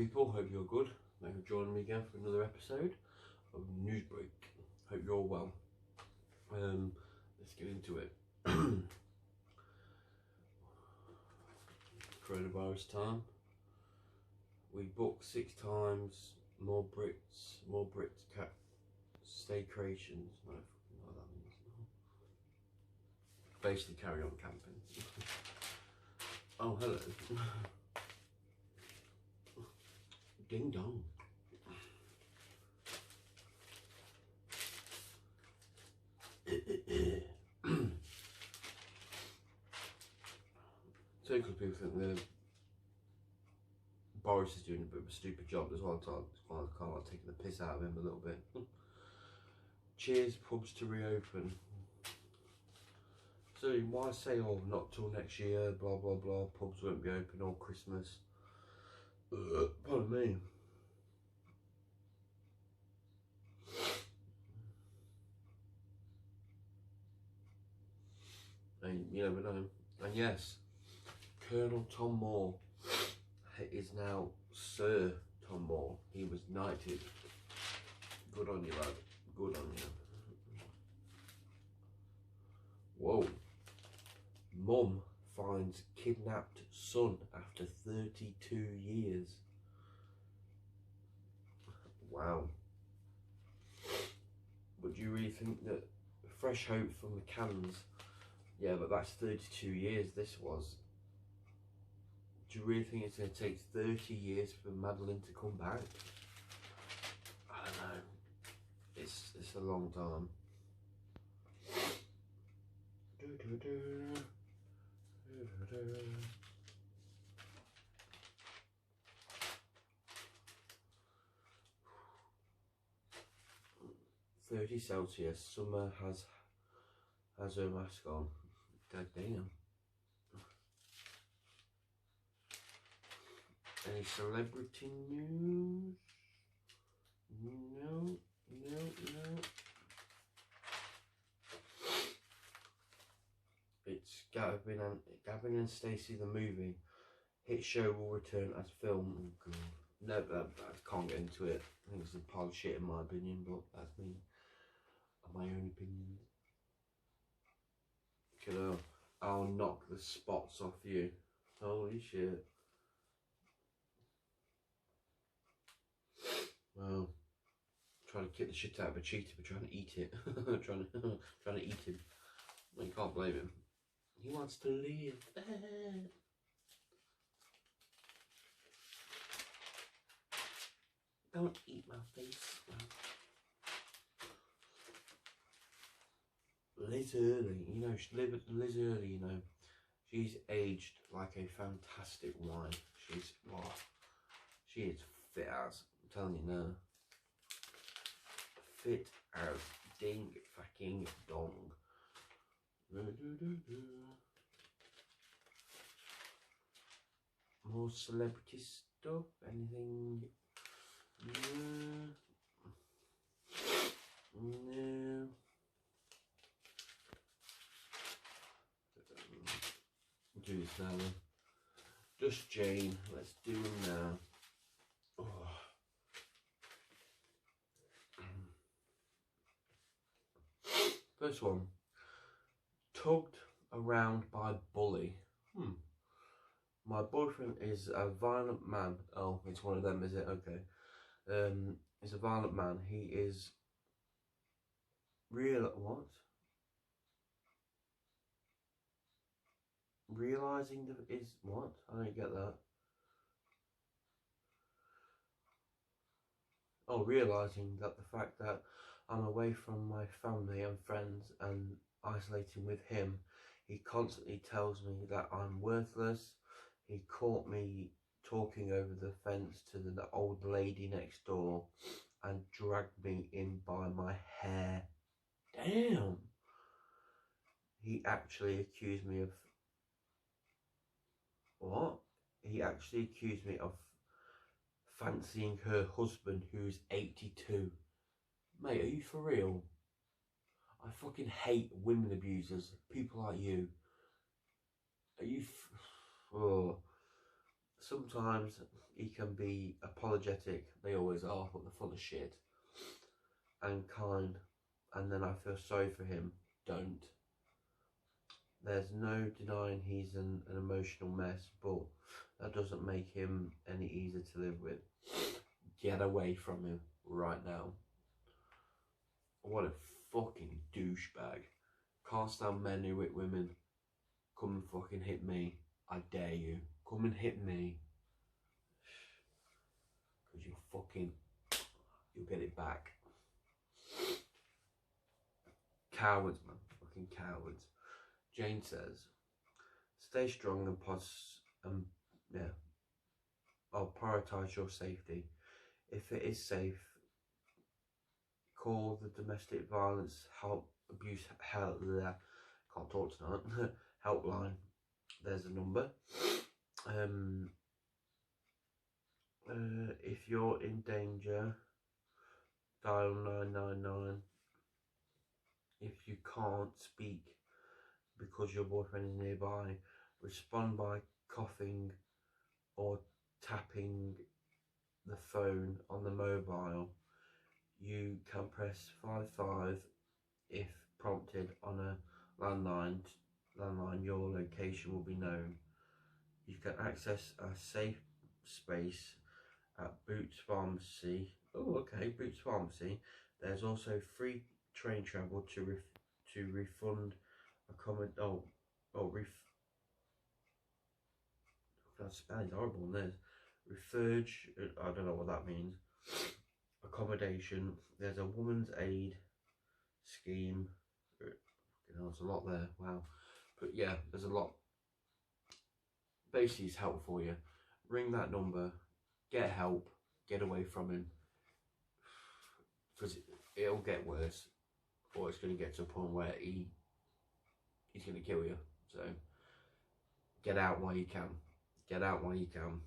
people, hope you're good. Thank you for joining me again for another episode of Newsbreak. Hope you're all well. Let's get into it. Coronavirus time. We booked 6 times, more Brits staycations. No, I fucking know what that means. Basically carry on camping. Oh, hello. Ding dong. So because people think that Boris is doing a bit of a stupid job as well, so it's kind of like taking the piss out of him a little bit. Cheers, pubs to reopen. So why say, oh, not till next year, blah blah blah, pubs won't be open all Christmas. Pardon me. And you never know. And yes, Colonel Tom Moore is now Sir Tom Moore. He was knighted. Good on you, lad. Good on you. Whoa. Mum finds kidnapped son after 32 years. Wow. But do you really think that fresh hope from the cans? Yeah, but that's 32 years this was. Do you really think it's going to take 30 years for Madeleine to come back? I don't know. It's a long time. 30 Celsius. Summer has her mask on. God damn. Any celebrity news? No. It's Gavin and Stacey the movie. Hit show will return as film. Oh, God. No, I can't get into it. I think it's a pile of shit in my opinion, but that's me. My own opinion. I'll knock the spots off you. Holy shit. Well, trying to kick the shit out of a cheetah, but trying to eat it. trying to eat him. Well, you can't blame him. He wants to live. Don't eat my face. Liz Early, you know, Liz Early, you know, she's aged like a fantastic wine. She is fit as, I'm telling you now. Fit as ding fucking dong. More celebrity stuff, anything? No. Do this now then. Just Jane, let's do him now. Oh. First one. Tugged around by bully. My boyfriend is a violent man. Oh, it's one of them, is it? Okay. He's a violent man. He is what? Realising that is what? I don't get that. Oh, realising that the fact that I'm away from my family and friends and isolating with him, he constantly tells me that I'm worthless. He caught me talking over the fence to the old lady next door and dragged me in by my hair. Damn! He actually accused me of... What? He actually accused me of fancying her husband who's 82. Mate, are you for real? I fucking hate women abusers, people like you. Are you... Oh. sometimes he can be apologetic, they always are, but they're full of shit, and kind, and then I feel sorry for him. Don't. There's no denying he's an emotional mess, but that doesn't make him any easier to live with. Get away from him right now. What a fucking douchebag. Can't stand men who hit women. Come and fucking hit me. I dare you. Come and hit me. Because you'll get it back. Cowards, man. Fucking cowards. Jane says, stay strong and I'll prioritise your safety. If it is safe, call the domestic violence can't talk tonight. Helpline. There's a number. If you're in danger, dial 999. If you can't speak because your boyfriend is nearby, respond by coughing or tapping the phone on the mobile. You can press 55 if prompted on a landline. Your location will be known. You can access a safe space at Boots Pharmacy. Oh, okay, Boots Pharmacy. There's also free train travel to refund that spelling's horrible. There's refuge. I don't know what that means. Accommodation. There's a woman's aid scheme. There's a lot there. Wow. But yeah, there's a lot. Basically, it's help for you. Ring that number. Get help. Get away from him. Because it'll get worse. Or it's going to get to a point where he's going to kill you. So get out while you can. Get out while you can.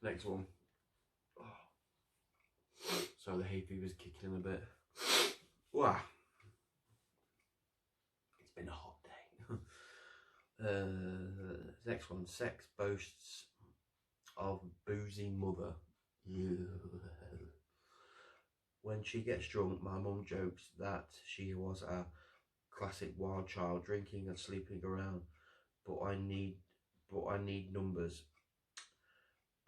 Next one. So the hay fever's kicking in a bit. Wow. It's been a hot day. Next one. Sex boasts of boozy mother. When she gets drunk, my mum jokes that she was a classic wild child, drinking and sleeping around. But I need numbers.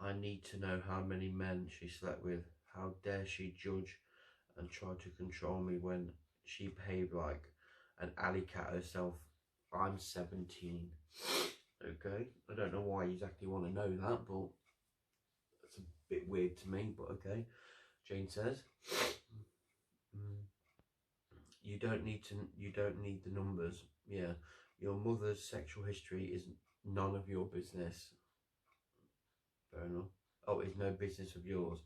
I need to know how many men she slept with. How dare she judge and try to control me when she behaved like an alley cat herself. I'm 17. Okay, I don't know why you exactly want to know that, but it's a bit weird to me, but okay. Jane says, you don't need the numbers. Yeah, your mother's sexual history is none of your business. Fair enough. Oh, it's no business of yours.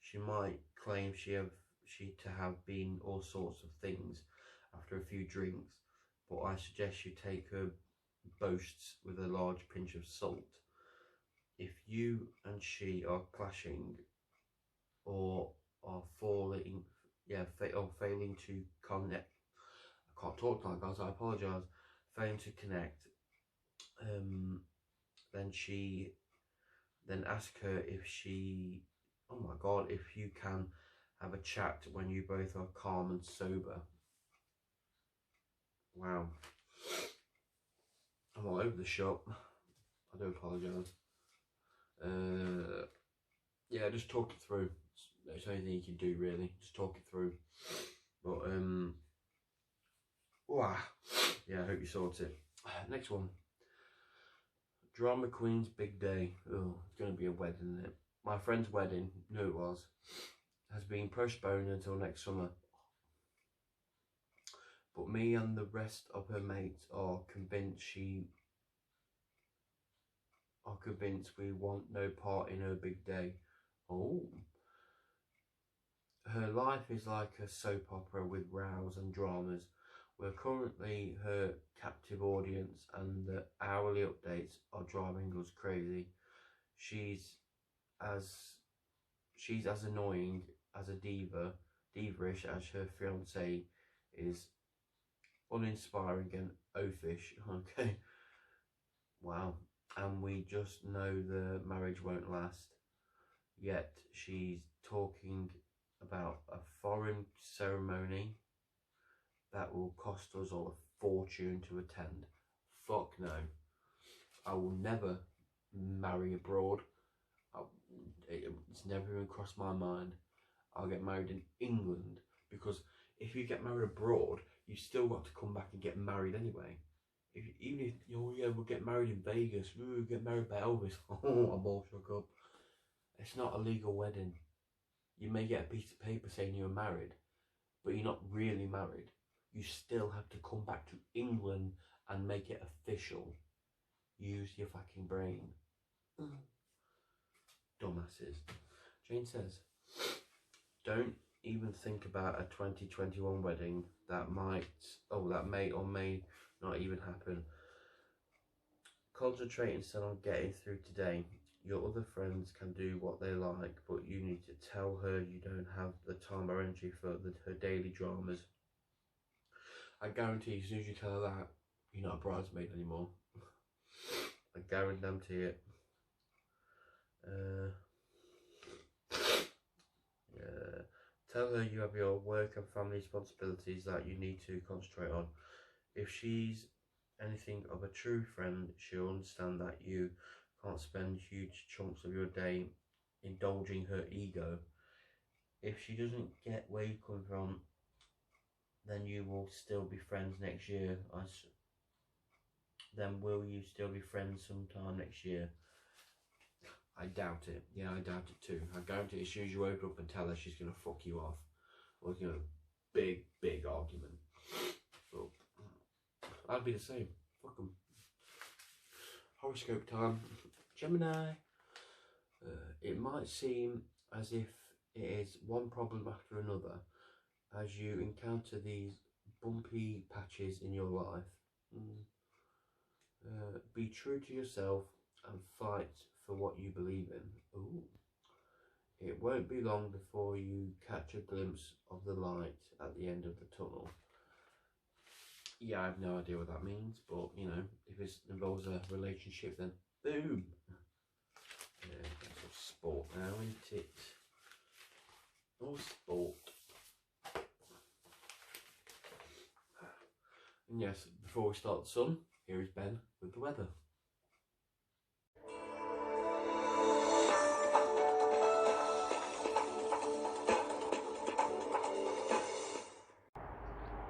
She might claim to have been all sorts of things after a few drinks, but I suggest you take her boasts with a large pinch of salt. If you and she are clashing or are failing to connect, I can't talk like that, I apologise, failing to connect, then ask her if you can have a chat when you both are calm and sober. Wow. I'm all over the shop. I do apologise. Yeah, just talk it through. There's anything you can do really. Just talk it through. But wow. Yeah, I hope you sort it. Next one. Drama Queen's big day. Oh, it's going to be a wedding, isn't it? My friend's wedding, knew it was, has been postponed until next summer. But me and the rest of her mates are convinced we want no part in her big day. Oh. Her life is like a soap opera with rows and dramas. We're currently her captive audience and the hourly updates are driving us crazy. She's as annoying as a diva-ish as her fiance is uninspiring and oafish. Okay. Wow. and we just know the marriage won't last. Yet she's talking about a foreign ceremony that will cost us all a fortune to attend. Fuck no. I will never marry abroad. It's never even crossed my mind. I'll get married in England, because if you get married abroad, you still got to come back and get married anyway. Even if, oh yeah, we'll get married in Vegas, we'll get married by Elvis. Oh, I'm all shook up. It's not a legal wedding. You may get a piece of paper saying you're married, but you're not really married. You still have to come back to England and make it official. Use your fucking brain. Dumbasses. Jane says, don't even think about a 2021 wedding that may or may not even happen. Concentrate instead on getting through today. Your other friends can do what they like, but you need to tell her you don't have the time or energy for her daily dramas. I guarantee as soon as you tell her that, you're not a bridesmaid anymore. I guarantee it. Tell her you have your work and family responsibilities that you need to concentrate on. If she's anything of a true friend, she'll understand that you can't spend huge chunks of your day indulging her ego. If she doesn't get where you're coming from, then you will still be friends next year. Then will you still be friends sometime next year? I doubt it. Yeah, I doubt it too. I guarantee as soon as you open up and tell her, she's going to fuck you off. Or it's going to be a big argument. But I'd be the same. Fuck them. Horoscope time. Gemini. It might seem as if it is one problem after another as you encounter these bumpy patches in your life. Be true to yourself and fight for what you believe in. Ooh. It won't be long before you catch a glimpse of the light at the end of the tunnel. Yeah, I have no idea what that means, but you know, if it involves a relationship, then boom. That's sport now, isn't it? Oh, sport. And yes, before we start the sun, here is Ben with the weather.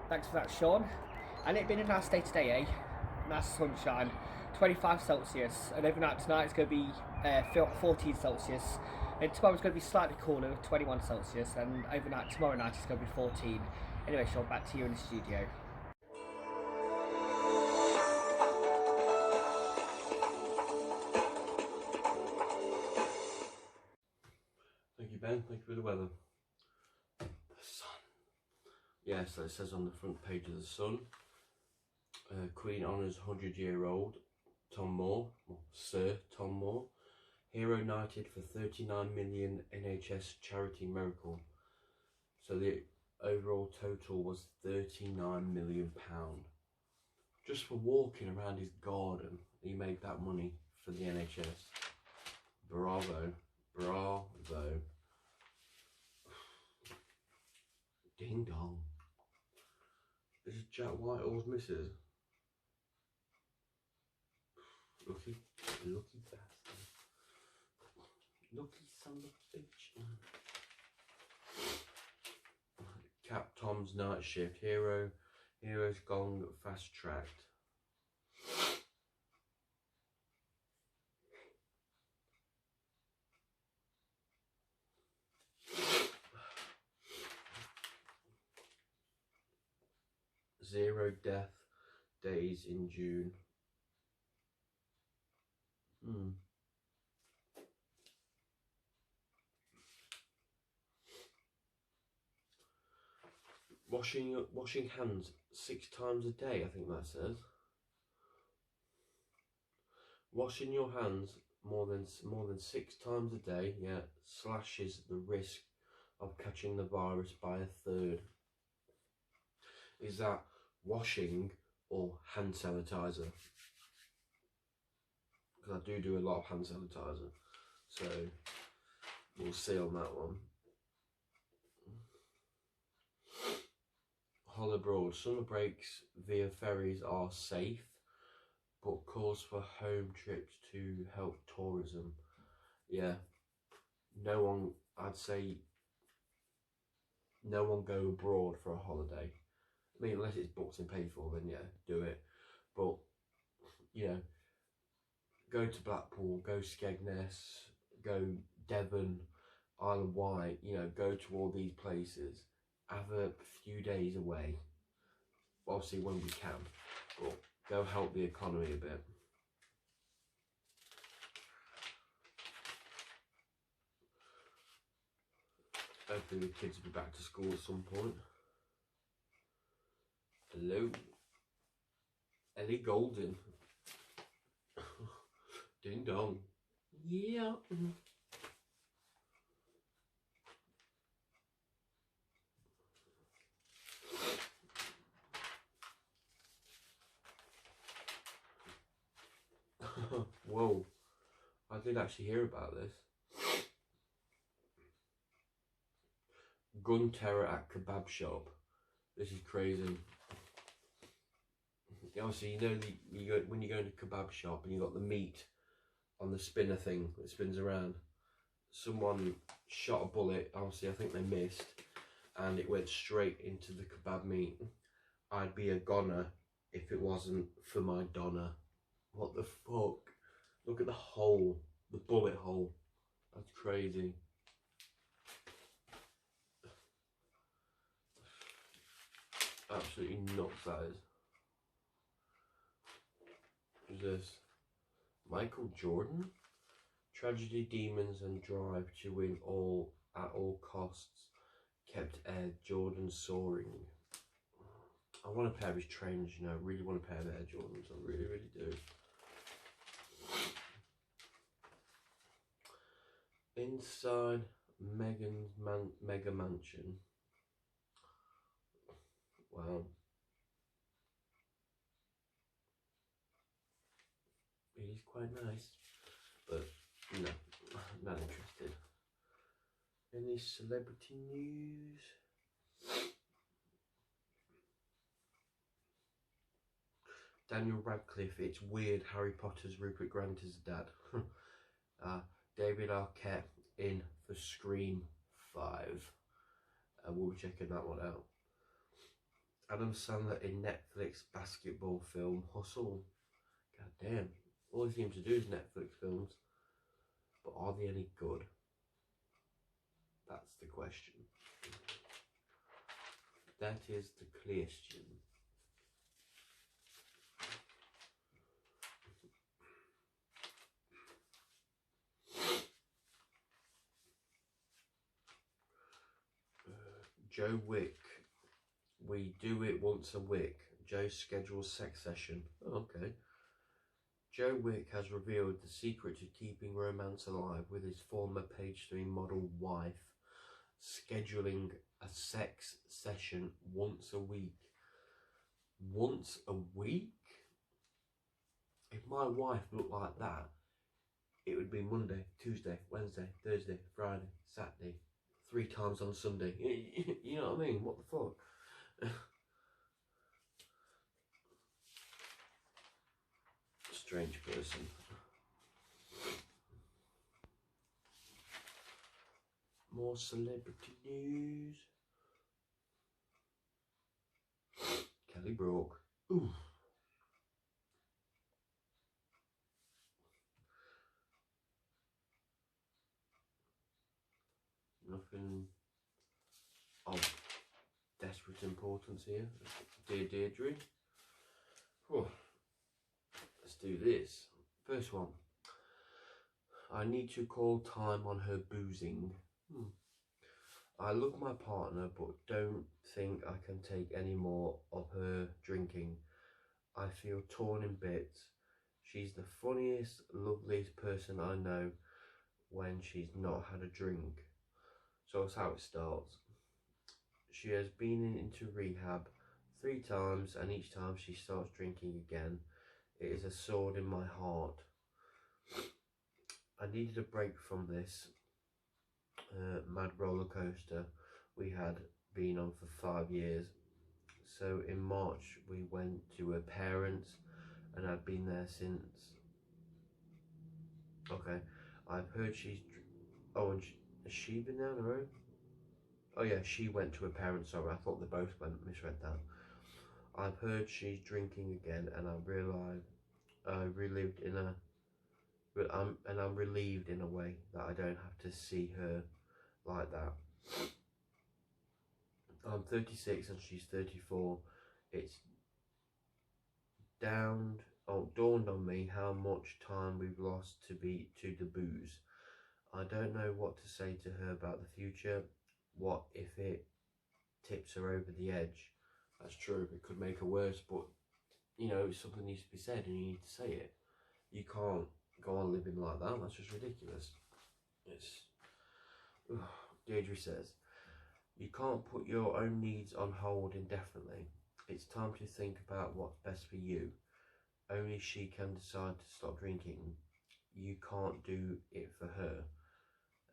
Thanks for that, Sean. And it's been a nice day today, eh? Nice sunshine, 25 Celsius, and overnight tonight it's going to be 14 Celsius, and tomorrow's going to be slightly cooler, 21 Celsius, and overnight tomorrow night it's going to be 14. Anyway, Sean, back to you in the studio. Thank you, Ben. Thank you for the weather. The sun. Yeah, so it says on the front page of the Sun, Queen honours 100-year-old Tom Moore, or Sir Tom Moore, hero knighted for 39 million NHS charity miracle. So the overall total was £39 million. Just for walking around his garden, he made that money for the NHS. Bravo. Bravo. Ding dong. This is Jack Whitehall's missus. Lucky bastard. Lucky son of a bitch. Cap Tom's night shift. Hero's gone fast tracked. Zero death days in June. Washing hands 6 times a day, I think that says. Washing your hands more than 6 times a day, yeah, slashes the risk of catching the virus by a third. Is that washing or hand sanitizer? because I do a lot of hand sanitizer. So we'll see on that one. Hull abroad. Summer breaks via ferries are safe, but calls for home trips to help tourism. Yeah, no one, I'd say, no one go abroad for a holiday. I mean, unless it's booked and paid for, then yeah, do it. But, you know, go to Blackpool, go Skegness, go Devon, Isle of Wight, you know, go to all these places. Have a few days away, obviously when we can, but go help the economy a bit. Hopefully the kids will be back to school at some point. Hello, Ellie Goulding. Ding dong. Yeah. Whoa, I did actually hear about this. Gun terror at kebab shop. This is crazy. Obviously, you know when you go into a kebab shop and you got the meat on the spinner thing that spins around. Someone shot a bullet. Obviously, I think they missed, and it went straight into the kebab meat. I'd be a goner if it wasn't for my Donna. What the fuck? Look at the hole, the bullet hole. That's crazy. Absolutely nuts, that is. Who's this? Michael Jordan? Tragedy, demons, and drive to win all at all costs kept Air Jordan soaring. I want a pair of his trainers, you know. I really want a pair of Air Jordans. I really, really do. Inside Meghan's mega mansion. Wow. It is quite nice, but no, not interested. Any celebrity news? Daniel Radcliffe, it's weird Harry Potter's Rupert Grant is dad. David Arquette in for Scream 5. We'll be checking that one out. Adam Sandler in Netflix basketball film Hustle. God damn, all he seems to do is Netflix films. But are they any good? That's the question. That is the question. Joe Wick. We do it once a week. Joe schedules sex session. Oh, okay. Joe Wick has revealed the secret to keeping romance alive with his former Page 3 model wife, scheduling a sex session once a week. Once a week? If my wife looked like that, it would be Monday, Tuesday, Wednesday, Thursday, Friday, Saturday, 3 times on Sunday. You know what I mean? What the fuck? Strange person. More celebrity news. Kelly Brook. Ooh. Nothing of desperate importance here. Dear Deirdre. Oh, let's do this. First one. I need to call time on her boozing. I love my partner but don't think I can take any more of her drinking. I feel torn in bits. She's the funniest, loveliest person I know when she's not had a drink. So that's how it starts. She has been into rehab 3 times and each time she starts drinking again. It is a sword in my heart. I needed a break from this mad roller coaster we had been on for 5 years. So in March we went to her parents, and I'd been there since. Okay, I've heard she's. Oh, and has she been down the road? Oh yeah, she went to her parents. Sorry, I thought they both went. Misread that. I've heard she's drinking again, and I'm relieved in a way that I don't have to see her like that. I'm 36 and she's 34. It's dawned on me how much time we've lost to the booze. I don't know what to say to her about the future. What if it tips her over the edge? That's true, it could make her worse, but you know, something needs to be said and you need to say it. You can't go on living like that, that's just ridiculous. Deirdre says, you can't put your own needs on hold indefinitely. It's time to think about what's best for you. Only she can decide to stop drinking. You can't do it for her.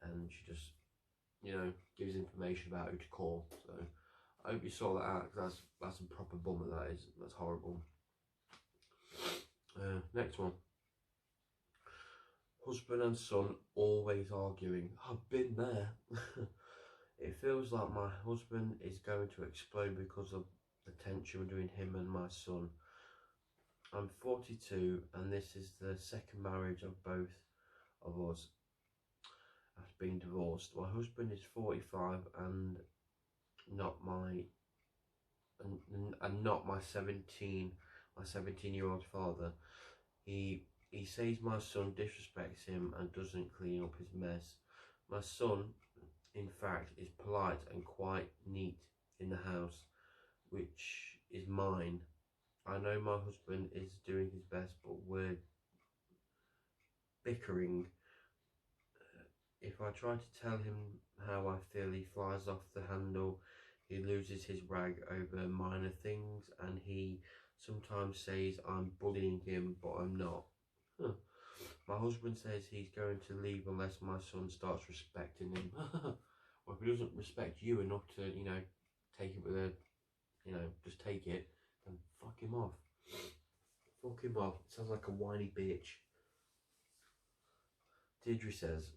And she just, you know, gives information about who to call. So I hope you saw that out, because that's a proper bummer, that is. That's horrible. Next one. Husband and son always arguing. I've been there. It feels like my husband is going to explode because of the tension between him and my son. I'm 42 and this is the second marriage of both of us after being divorced. My husband is 45 and not my 17-year-old father. He says my son disrespects him and doesn't clean up his mess. My son, in fact, is polite and quite neat in the house, which is mine. I know my husband is doing his best, but we're bickering. If I try to tell him how I feel, he flies off the handle. He loses his rag over minor things, and he sometimes says I'm bullying him, but I'm not. My husband says he's going to leave unless my son starts respecting him. Well, if he doesn't respect you enough to, you know, take it with a, you know, just take it, then fuck him off. Fuck him off. Sounds like a whiny bitch. Deirdre says,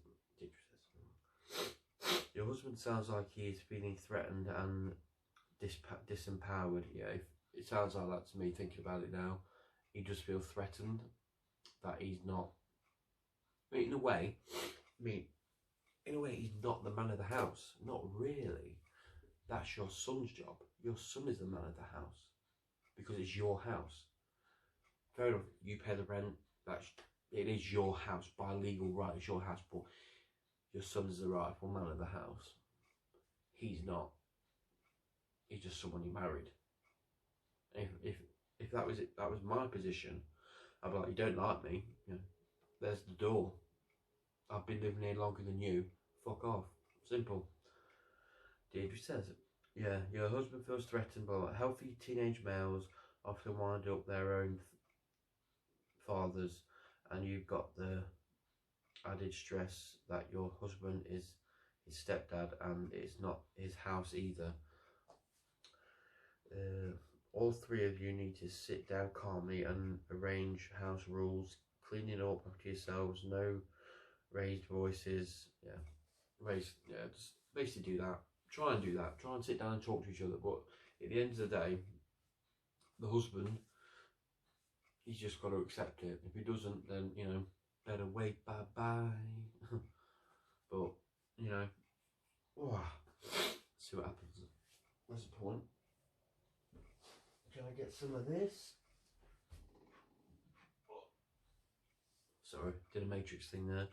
your husband sounds like he is feeling threatened and disempowered. Yeah, it sounds like that to me, thinking about it now. He does feel threatened that he's not. I mean, in a way, he's not the man of the house. Not really. That's your son's job. Your son is the man of the house because it's your house. Fair enough, you pay the rent. It is your house by legal right. It's your house, but your son is the rightful man of the house. He's not. He's just someone you married. If that was it, that was my position, I'd be like, you don't like me, you know, there's the door. I've been living here longer than you. Fuck off. Simple. Deirdre says, yeah, your husband feels threatened by healthy teenage males often wind up their own fathers, and you've got the added stress that your husband is his stepdad and it's not his house either. All three of you need to sit down calmly and arrange house rules, cleaning up after yourselves, no raised voices. Just basically do that. Try and do that. Try and sit down and talk to each other. But at the end of the day, the husband, he's just got to accept it. If he doesn't, then, you know, better wait, bye-bye. But, you know, see what happens. What's the point? Can I get some of this? Sorry, did a Matrix thing there.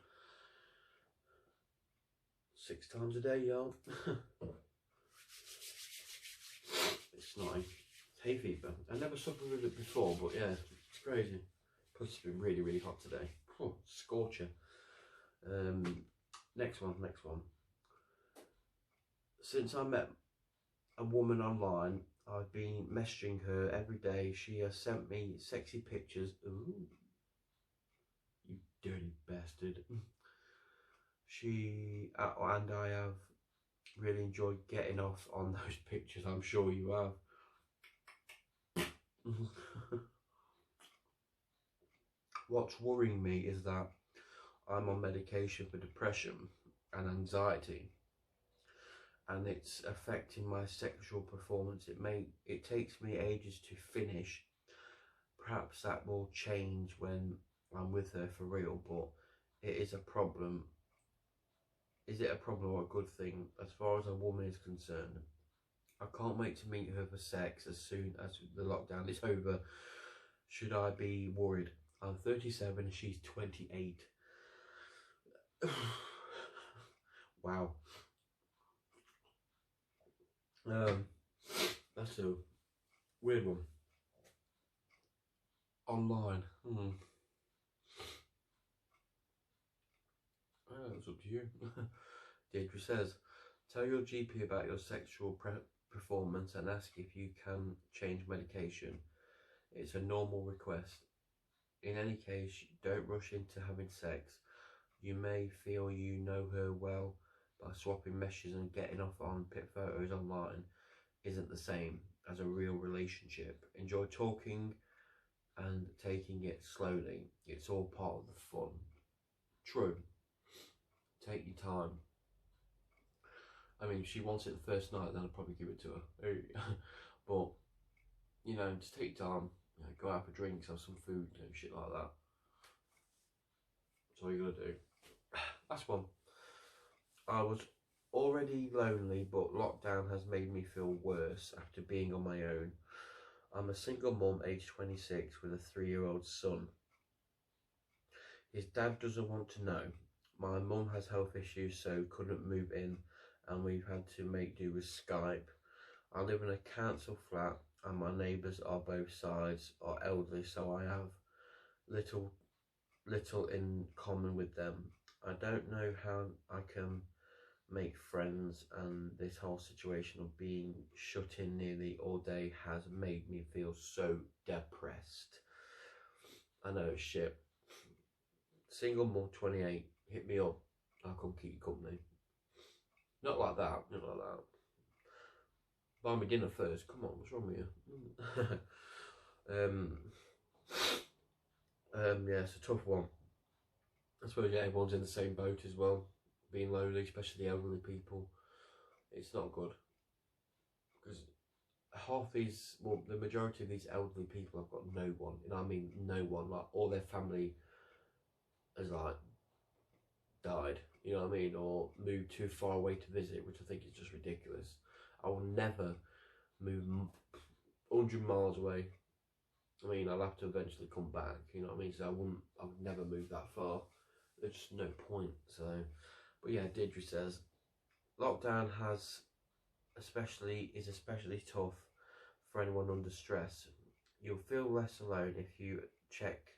6 times a day, y'all. It's snotty. It's hay fever. I never suffered with it before, but yeah, it's crazy. Plus it's been really, really hot today. Scorcher. Next one. Since I met a woman online, I've been messaging her every day. She has sent me sexy pictures. Ooh. You dirty bastard. She and I have really enjoyed getting off on those pictures. I'm sure you have. What's worrying me is that I'm on medication for depression and anxiety, and it's affecting my sexual performance. It takes me ages to finish. Perhaps that will change when I'm with her for real, but it is a problem. Is it a problem or a good thing? As far as a woman is concerned, I can't wait to meet her for sex as soon as the lockdown is over. Should I be worried? I'm 37 and she's 28. Wow. That's a weird one. Online. It's up to you. Deirdre says, tell your GP about your sexual performance and ask if you can change medication. It's a normal request. In any case, don't rush into having sex. You may feel you know her well, but swapping meshes and getting off on pit photos online isn't the same as a real relationship. Enjoy talking and taking it slowly. It's all part of the fun. True. Take your time. I mean, if she wants it the first night, then I'll probably give it to her. But, you know, just take your time. You know, go out for drinks, have some food, you know, shit like that. That's all you gotta do. Last one. I was already lonely, but lockdown has made me feel worse after being on my own. I'm a single mum, aged 26, with a 3-year-old son. His dad doesn't want to know. My mum has health issues, so couldn't move in, and we've had to make do with Skype. I live in a council flat, and my neighbours on both sides are elderly, so I have little in common with them. I don't know how I can make friends, and this whole situation of being shut in nearly all day has made me feel so depressed. I know it's shit. Single mum, 28, hit me up. I'll come keep you company. Not like that, not like that. Buy me dinner first. Come on, what's wrong with you? Yeah, it's a tough one. I suppose yeah, everyone's in the same boat as well. Being lonely, especially elderly people, it's not good. Because half these, well, the majority of these elderly people have got no one, and I mean no one. Like all their family has like died, you know what I mean, or moved too far away to visit, which I think is just ridiculous. I will never move 100 miles away. I mean, I'll have to eventually come back, you know what I mean, so I would never move that far. There's just no point. So, but yeah, Deirdre says lockdown is especially tough for anyone under stress. You'll feel less alone if you check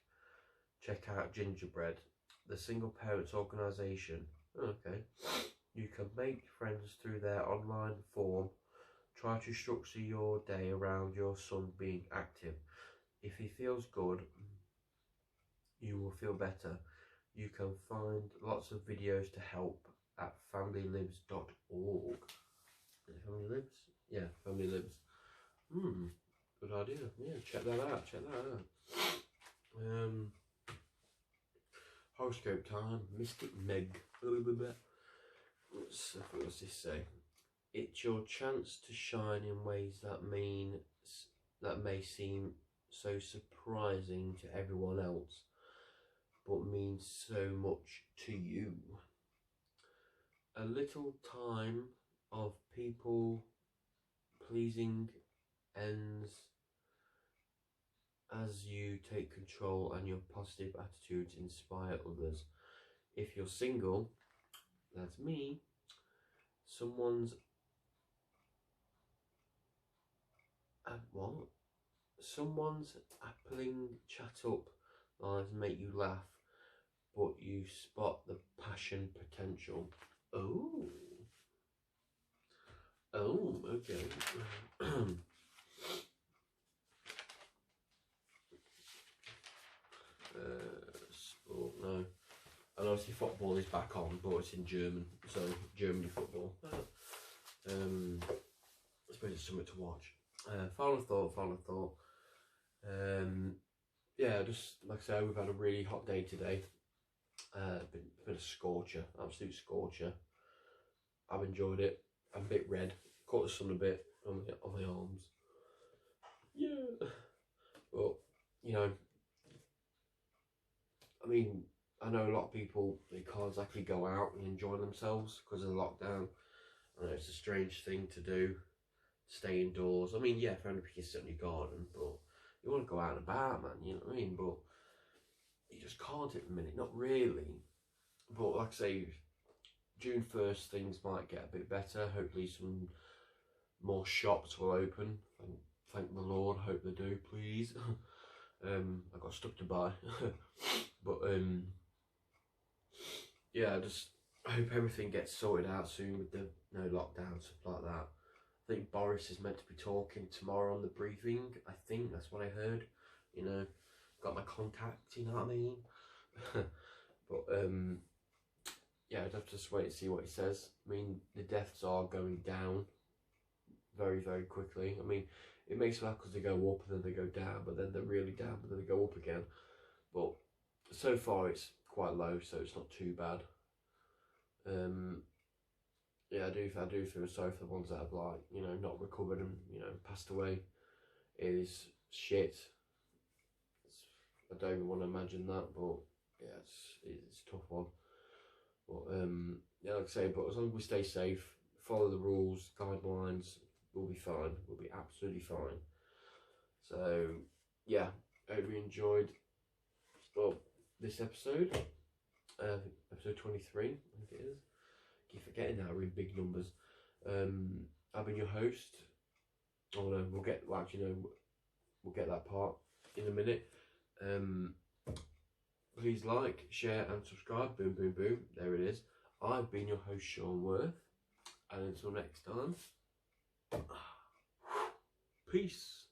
out Gingerbread, the single parents organisation. Okay, you can make friends through their online form. Try to structure your day around your son being active. If he feels good, you will feel better. You can find lots of videos to help at familylibs.org. Is it Family Libs? Yeah, Family Libs. Good idea. Yeah, check that out. Horoscope time. Mystic Meg. What's this say? It's your chance to shine in ways that may seem so surprising to everyone else, but means so much to you. A little time of people pleasing ends as you take control, and your positive attitudes inspire others. If you're single, that's me, someone's appling chat up lines make you laugh, but you spot the passion potential. Oh, okay. Sport, no. obviously football is back on, but it's in German, so Germany football. I suppose it's something to watch. Final thought. Yeah, just like I say, we've had a really hot day today. Been a scorcher, absolute scorcher. I've enjoyed it. I'm a bit red. Caught the sun a bit on my arms. Yeah. But, you know, I mean, I know a lot of people, they can't exactly go out and enjoy themselves because of the lockdown. I know it's a strange thing to do, stay indoors. I mean, yeah, if only you sit in your garden, but you want to go out and about, man, you know what I mean? But you just can't at the minute, not really. But like I say, June 1st, things might get a bit better. Hopefully some more shops will open. Thank the Lord, hope they do, please. I've got stuff to buy. But yeah, I hope everything gets sorted out soon with the no lockdown, stuff like that. I think Boris is meant to be talking tomorrow on the briefing. I think that's what I heard. You know, got my contact, you know what I mean? But yeah, I'd have to just wait and see what he says. I mean, the deaths are going down very, very quickly. I mean, it makes it laugh because they go up and then they go down, but then they're really down, but then they go up again. But so far it's quite low, so it's not too bad. Yeah, I do feel sorry for the ones that have, like, you know, not recovered and, you know, passed away. It is shit. I don't even want to imagine that, but yeah, it's a tough one. But yeah, like I say, but as long as we stay safe, follow the rules, guidelines, we'll be fine. We'll be absolutely fine. So yeah, I hope you enjoyed, well, this episode, episode 23, I think it is. Keep forgetting that we're in big numbers. I've been your host. Oh no, we'll get that part in a minute. Please like, share and subscribe. Boom, boom, boom. There it is. I've been your host, Sean Worth. And until next time, peace.